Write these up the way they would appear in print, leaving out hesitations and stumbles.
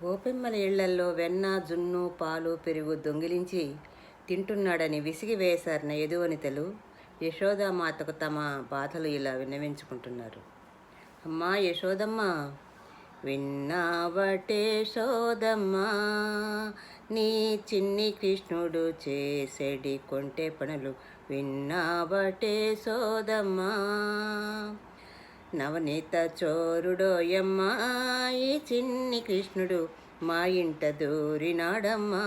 గోపెమ్మల ఇళ్లల్లో వెన్న, జున్ను, పాలు, పెరుగు దొంగిలించి తింటున్నాడని విసిగి వేశారిన యదువనితలు యశోదామాతకు తమ బాధలు ఇలా విన్నవించుకుంటున్నారు. అమ్మా యశోదమ్మ, విన్నావటే సోదమ్మా, నీ చిన్ని కృష్ణుడు చేసేడి కొంటె పనులు విన్నావటే సోదమ్మా. నవనీత చోరుడోయమ్మా, ఈ చిన్ని కృష్ణుడు మా ఇంట దూరినాడమ్మా,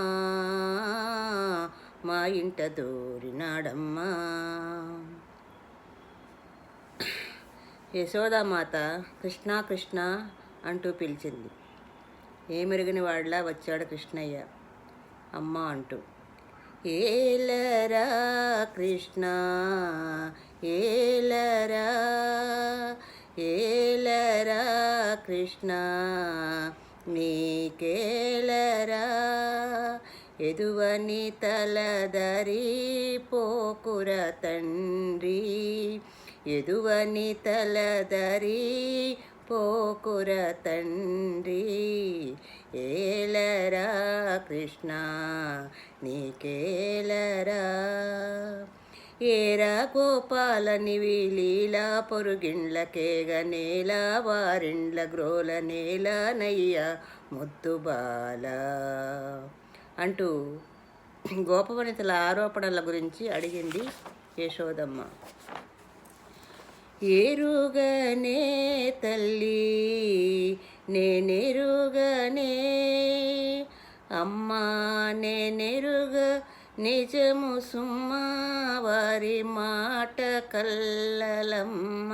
మా ఇంట దూరినాడమ్మా. యశోదామాత కృష్ణ కృష్ణ అంటూ పిలిచింది. ఏమెరుగని వాడిలా వచ్చాడు కృష్ణయ్య అమ్మ అంటూ. ఏలరా కృష్ణ ఏలరా, ఏలరా కృష్ణ నీకేలరా, ఎదువని తలదరి పోకుర తండ్రి, ఎదువని తలదరి పోకుర తండ్రి, ఏలరా కృష్ణ నీకేలరా. ఏరా గోపాలని వీలీలా పొరుగిండ్లకేగ నేల, వారిండ్ల గ్రోల నేల నయ్య ముద్దుబాల అంటూ గోపవనితల ఆరోపణల గురించి అడిగింది యశోదమ్మ. ఎరుగనే తల్లి నేనెరుగనే, అమ్మా నేనెరుగ నిజము సుమ్మా, వారి మాట కల్లలమ్మ.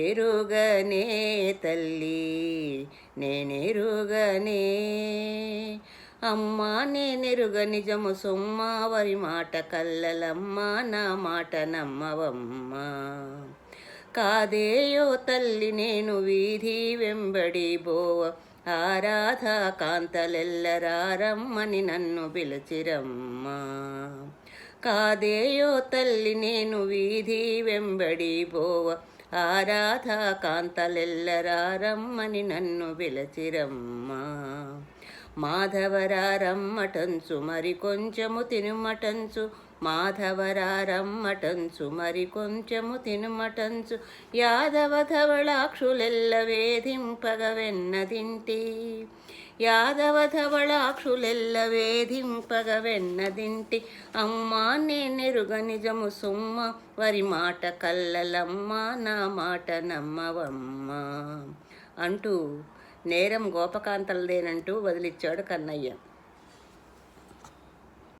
ఎరుగనే తల్లి నేనెరుగనే, అమ్మా నేనెరుగ నిజము సొమ్మ, వారి మాట కల్లలమ్మ, నా మాట నమ్మవమ్మ. కాదేయో తల్లి నేను వీధి వెంబడి బోవ, ఆరాధా కాంతలెల్లరారమ్మని నన్ను పిలిచిరమ్మ. కాదేయో తల్లి నేను వీధి వెంబడి బోవ, ఆరాధా కాంతలెల్లరారమ్మని నన్ను పిలిచిరమ్మ. మాధవరారమ్మటంచు మరి కొంచెము తినుమటంచు, మాధవరారమ్మటంచు మరి కొంచెము తినుమటంచు, యాదవధవళాక్షులెల్ల వేధింపగ వెన్నదింటి, యాదవధవళాక్షులెల్ల వేధింపగ వెన్నదింటి, అమ్మా నేనెరుగ నిజము సుమ్మ, వరి మాట కల్లలమ్మ, నా మాట నమ్మవమ్మ అంటూ నేరం గోపకాంతలదేనంటూ వదిలిచ్చాడు కన్నయ్య.